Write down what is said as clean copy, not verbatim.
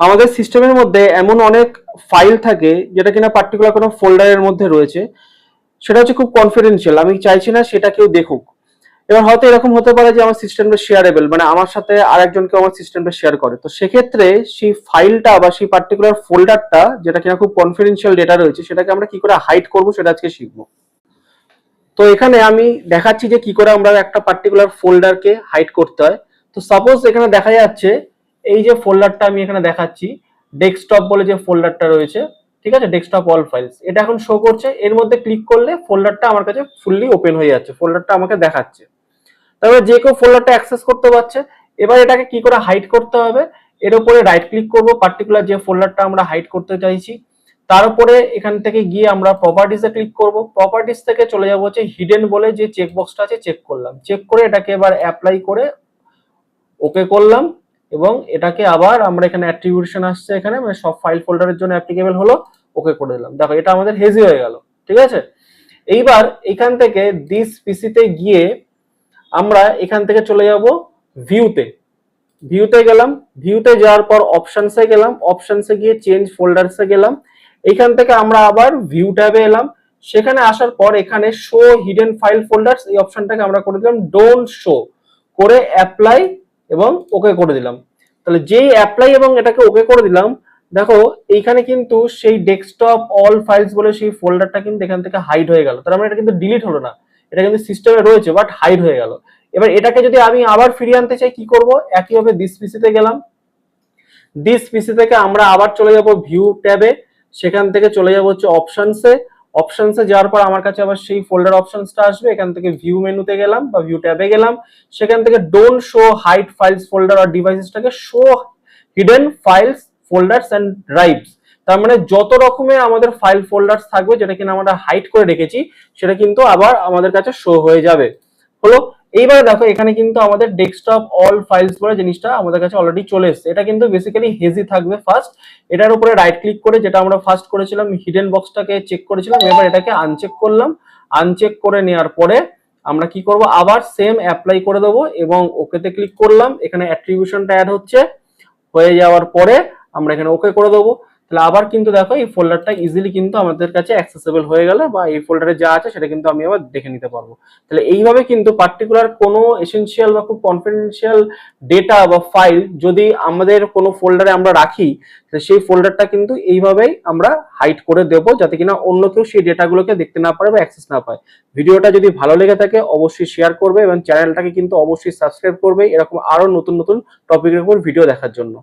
আমাদের সিস্টেমের মধ্যে এমন অনেক ফাইল থাকে যেটা কিনা পার্টিকুলার কোনো ফোল্ডারের মধ্যে রয়েছে, সেটা হচ্ছে খুব কনফিডেন্সিয়াল, আমি চাইছি না সেটা কেউ দেখুক। এবার হয়তো এরকম হতে পারে যে আমার সিস্টেমটা শেয়ারেবল, মানে আমার সাথে আরেকজনকে আমার সিস্টেমটা শেয়ার করে, তো সেক্ষেত্রে সেই ফাইলটা বা সেই পার্টিকুলার ফোল্ডারটা যেটা কিনা খুব কনফিডেন্সিয়াল ডেটা রয়েছে, সেটাকে আমরা কি করে হাইড করবো সেটা আজকে শিখবো। তো এখানে আমি দেখাচ্ছি যে কি করে আমরা একটা পার্টিকুলার ফোল্ডারকে হাইড করতে হয়। তো সাপোজ এখানে দেখা যাচ্ছে এই যে ফোল্ডারটা আমি এখানে দেখাচ্ছি, ডেস্কটপ বলে যে ফোল্ডারটা রয়েছে, ঠিক আছে, ডেস্কটপ অল ফাইলস, এটা এখন শো করছে। এর মধ্যে ক্লিক করলে ফোল্ডারটা আমার কাছে ফুললি ওপেন হয়ে যাচ্ছে, ফোল্ডারটা আমাকে দেখাচ্ছে। তারপরে যে কেউ ফোল্ডারটা অ্যাক্সেস করতে পারছে। এবার এটাকে কি করে হাইড করতে হবে, এর উপরে রাইট ক্লিক করব, পার্টিকুলার যে ফোল্ডারটা আমরা হাইড করতে চাইছি তার উপরে এখান থেকে গিয়ে আমরা প্রপার্টিসে ক্লিক করব। প্রপার্টিস থেকে চলে যাব হচ্ছে হিডেন বলে যে চেক বক্সটা আছে, চেক করলাম, চেক করে এটাকে এবার অ্যাপ্লাই করে ওকে করলাম। এবং এটাকে আবার আমরা এখানে অ্যাট্রিবিউশন আসছে এখানে, মানে সব ফাইল ফোল্ডারের জন্য অ্যাপ্লিকেবল হলো, ওকে করে দিলাম। দেখো এটা আমাদের হেজি হয়ে গেল, ঠিক আছে। এইবার এখান থেকে দিস পিসিতে গিয়ে আমরা এখান থেকে চলে যাব ভিউতে, ভিউতে গেলাম, ভিউতে যাওয়ার পর অপশনসে গেলাম, অপশনসে গিয়ে চেঞ্জ ফোল্ডারসে গেলাম। এখান থেকে আমরা আবার ভিউ ট্যাবে এলাম, সেখানে আসার পর এখানে শো হিডেন ফাইল ফোল্ডারস এই অপশনটাকে আমরা করে দিলাম ডোন্ট শো, করে অ্যাপ্লাই এবং ওকে করে দিলাম। তাহলে যেই অ্যাপ্লাই এবং এটাকে ওকে করে দিলাম, দেখো এইখানে কিন্তু সেই ডেস্কটপ অল ফাইলস বলে সেই ফোল্ডারটা কিন্তু এখান থেকে হাইড হয়ে গেল। তার মানে এটা কিন্তু ডিলিট হলো না, এটা কিন্তু সিস্টেমে রয়েছে বাট হাইড হয়ে গেল। এবার এটাকে যদি আমি আবার ফিরিয়ে আনতে চাই কি করব, একইভাবে দিস পিসিতে গেলাম, দিস পিসি থেকে আমরা আবার চলে যাব ভিউ ট্যাবে, সেখান থেকে চলে যাব হচ্ছে অপশনসে, অপশনসে যাওয়ার পর আমার কাছে আবার সেই ফোল্ডার অপশনসটা আসবে, এখান থেকে ভিউ মেনুতে গেলাম বা ভিউ ট্যাবে গেলাম, সেখান থেকে don't show hide files folder আর ডিভাইসেসটাকে show hidden files folders and drives. তার মানে যত রকমের আমাদের ফাইল ফোল্ডারস থাকবে যেটা কিনা আমরা হাইড করে রেখেছি সেটা কিন্তু আবার আমাদের কাছে শো হয়ে যাবে। হলো। এইবারে দেখো এখানে কিন্তু আমাদের ডেস্কটপ অল ফাইলস বলে জিনিসটা আমাদের কাছে অলরেডি চলে এসেছে। এটা কিন্তু বেসিক্যালি হেজি থাকবে ফার্স্ট, এটার উপরে রাইট ক্লিক করে যেটা আমরা ফার্স্ট করেছিলাম হিডেন বক্সটাকে চেক করেছিলাম, এবার এটাকে আনচেক করলাম। আনচেক করে নেওয়ার পরে আমরা কি করব, আবার সেম অ্যাপ্লাই করে দেবো এবং ওকেতে ক্লিক করলাম। এখানে অ্যাট্রিবিউশনটা অ্যাড হচ্ছে, হয়ে যাওয়ার পরে আমরা এখানে ওকে করে দেবো। তাহলে আবার কিন্তু দেখো এই ফোল্ডারটা ইজিলি কিন্তু আমাদের কাছে অ্যাক্সেসেবল হয়ে গেল, বা এই ফোল্ডারে যা আছে সেটা কিন্তু আমি আবার দেখে নিতে পারবো। তাহলে এইভাবে কিন্তু পার্টিকুলার কোনো এসেনশিয়াল বা খুব কনফিডেন্সিয়াল ডেটা বা ফাইল যদি আমাদের কোনো ফোল্ডারে আমরা রাখি, সেই ফোল্ডারটা কিন্তু এইভাবেই আমরা হাইড করে দেবো, যাতে কিনা অন্য কেউ সেই ডেটাগুলোকে দেখতে না পারে বা অ্যাক্সেস না পায়। ভিডিওটা যদি ভালো লেগে থাকে অবশ্যই শেয়ার করবে এবং চ্যানেলটাকে কিন্তু অবশ্যই সাবস্ক্রাইব করবে এরকম আরো নতুন নতুন টপিকের উপর ভিডিও দেখার জন্য।